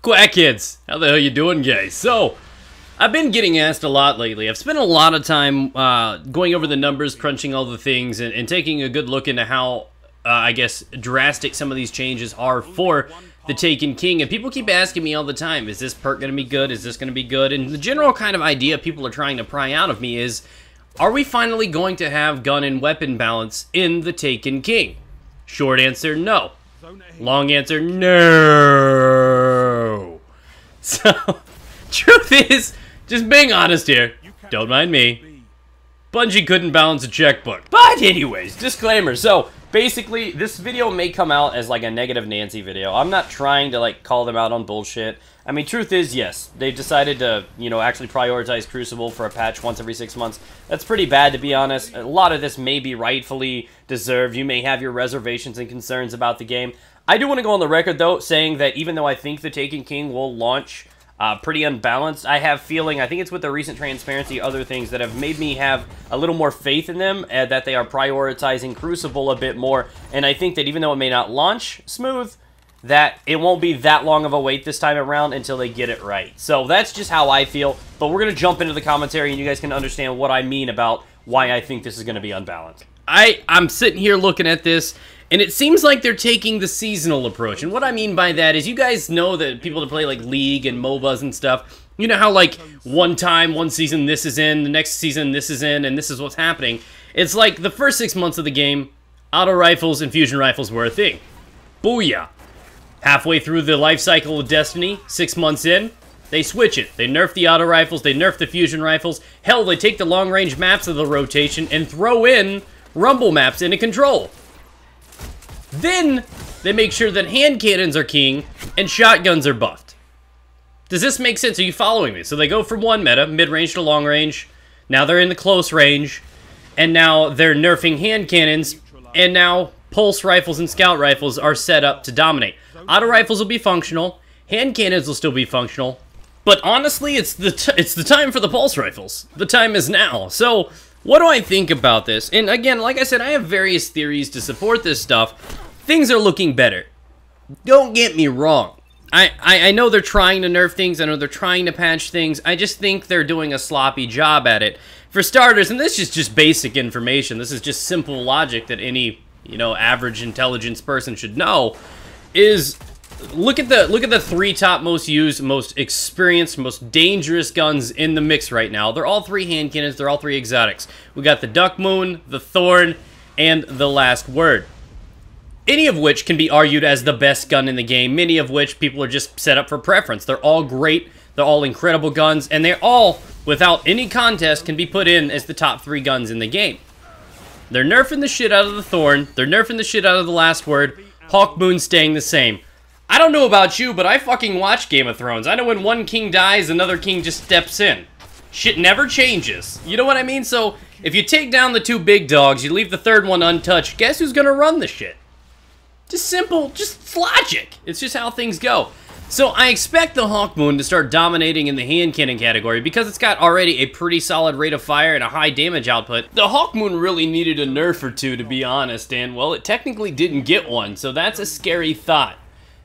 Quackheads, how the hell you doing, guys? So, I've been getting asked a lot lately. I've spent a lot of time going over the numbers, crunching all the things, and taking a good look into how, I guess, drastic some of these changes are for the Taken King. And people keep asking me all the time, is this perk going to be good? Is this going to be good? And the general kind of idea people are trying to pry out of me is, are we finally going to have gun and weapon balance in the Taken King? Short answer, no. Long answer, no. So, truth is, just being honest here, don't mind me, Bungie couldn't balance a checkbook. But anyways, disclaimer. So, basically, this video may come out as like a negative Nancy video. I'm not trying to like call them out on bullshit. I mean, truth is, yes, they've decided to, you know, actually prioritize Crucible for a patch once every 6 months. That's pretty bad, to be honest. A lot of this may be rightfully deserved. You may have your reservations and concerns about the game. I do want to go on the record, though, saying that even though I think the Taken King will launch pretty unbalanced, I have feeling, I think it's with the recent transparency, other things that have made me have a little more faith in them, that they are prioritizing Crucible a bit more. And I think that even though it may not launch smooth, that it won't be that long of a wait this time around until they get it right. So that's just how I feel, but we're going to jump into the commentary and you guys can understand what I mean about why I think this is going to be unbalanced. I'm sitting here looking at this, and it seems like they're taking the seasonal approach. And what I mean by that is, you guys know that people that play like League and MOBAs and stuff, you know how like one season this is in, the next season this is in, and this is what's happening. It's like the first 6 months of the game, auto rifles and fusion rifles were a thing. Booyah. Halfway through the life cycle of Destiny, 6 months in, they switch it. They nerf the auto rifles, they nerf the fusion rifles. Hell, they take the long-range maps of the rotation and throw in rumble maps into Control. Then, they make sure that hand cannons are king and shotguns are buffed. Does this make sense? Are you following me? So they go from one meta, mid-range to long-range. Now they're in the close range. And now they're nerfing hand cannons. And now pulse rifles and scout rifles are set up to dominate. Auto rifles will be functional. Hand cannons will still be functional. But honestly, it's the time for the pulse rifles. The time is now. So, what do I think about this? And again, like I said, I have various theories to support this stuff. Things are looking better. Don't get me wrong. I know they're trying to nerf things. I know they're trying to patch things. I just think they're doing a sloppy job at it. For starters, and this is just basic information. This is just simple logic that any, you know, average intelligence person should know. Is look at the three top most used, most experienced, most dangerous guns in the mix right now. They're all three hand cannons. They're all three exotics. We got the Duck Moon, the Thorn, and the Last Word. Any of which can be argued as the best gun in the game. Many of which people are just set up for preference. They're all great. They're all incredible guns, and they're all, without any contest, can be put in as the top 3 guns in the game. They're nerfing the shit out of the Thorn. They're nerfing the shit out of the Last Word. Hawkmoon staying the same. I don't know about you, but I fucking watch Game of Thrones. I know when one king dies, another king just steps in. Shit never changes. You know what I mean? So, if you take down the 2 big dogs, you leave the 3rd one untouched, guess who's gonna run the shit? Just simple, just logic. It's just how things go. So, I expect the Hawkmoon to start dominating in the hand cannon category because it's got already a pretty solid rate of fire and a high damage output. The Hawkmoon really needed a nerf or two, to be honest, and, well, it technically didn't get one, so that's a scary thought.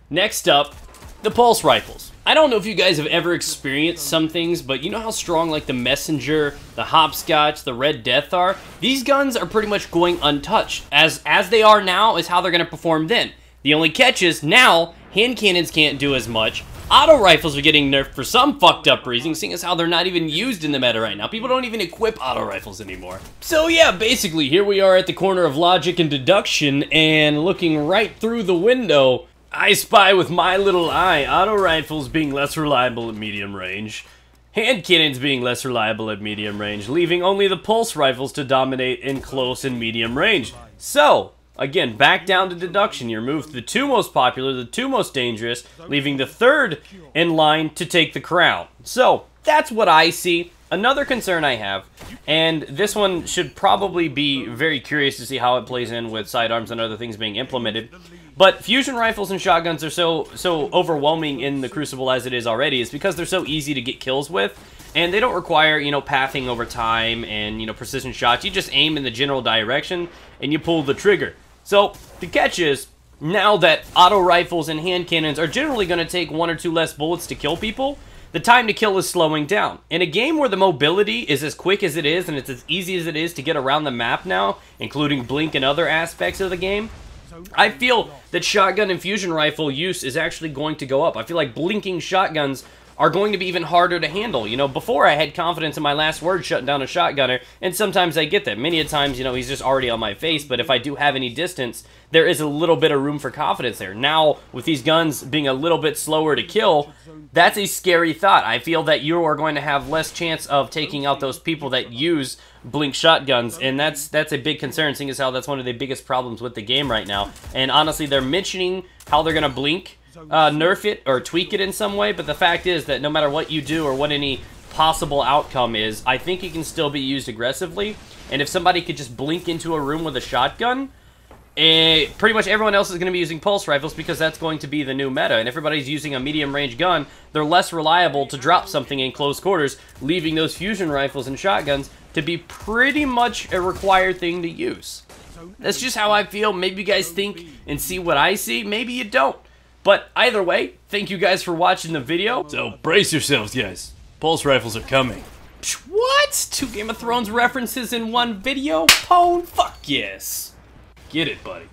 Next up, the pulse rifles. I don't know if you guys have ever experienced some things, but you know how strong, like, the Messenger, the Hopscotch, the Red Death are? These guns are pretty much going untouched. As they are now is how they're going to perform then. The only catch is, now, hand cannons can't do as much. Auto rifles are getting nerfed for some fucked up reason, seeing as how they're not even used in the meta right now. People don't even equip auto rifles anymore. So yeah, basically, here we are at the corner of logic and deduction, and looking right through the window, I spy with my little eye auto rifles being less reliable at medium range, hand cannons being less reliable at medium range, leaving only the pulse rifles to dominate in close and medium range. So, again, back down to deduction. You remove the 2 most popular, the 2 most dangerous, leaving the 3rd in line to take the crown. So, that's what I see. Another concern I have, and this one should probably be very curious to see how it plays in with sidearms and other things being implemented, but fusion rifles and shotguns are so overwhelming in the Crucible as it is already, is because they're so easy to get kills with, and they don't require, you know, pathing over time and, you know, precision shots. You just aim in the general direction, and you pull the trigger. So, the catch is, now that auto rifles and hand cannons are generally going to take 1 or 2 less bullets to kill people, the time to kill is slowing down. In a game where the mobility is as quick as it is, and it's as easy as it is to get around the map now, including blink and other aspects of the game, I feel that shotgun and fusion rifle use is actually going to go up. I feel like blinking shotguns are going to be even harder to handle. You know, before I had confidence in my last word shutting down a shotgunner, and sometimes I get that. Many a times, you know, he's just already on my face, but if I do have any distance, there is a little bit of room for confidence there. Now, with these guns being a little bit slower to kill, that's a scary thought. I feel that you are going to have less chance of taking out those people that use blink shotguns, and that's a big concern, seeing as how that's one of the biggest problems with the game right now. And honestly, they're mentioning how they're going to blink, nerf it or tweak it in some way, but the fact is that no matter what you do or what any possible outcome is, I think it can still be used aggressively. And if somebody could just blink into a room with a shotgun, pretty much everyone else is going to be using pulse rifles because that's going to be the new meta. And if everybody's using a medium range gun, they're less reliable to drop something in close quarters, leaving those fusion rifles and shotguns to be pretty much a required thing to use. That's just how I feel. Maybe you guys think and see what I see. Maybe you don't. But either way, thank you guys for watching the video. So brace yourselves, guys. Pulse rifles are coming. What? 2 Game of Thrones references in one video? Pwn? Fuck yes. Get it, buddy.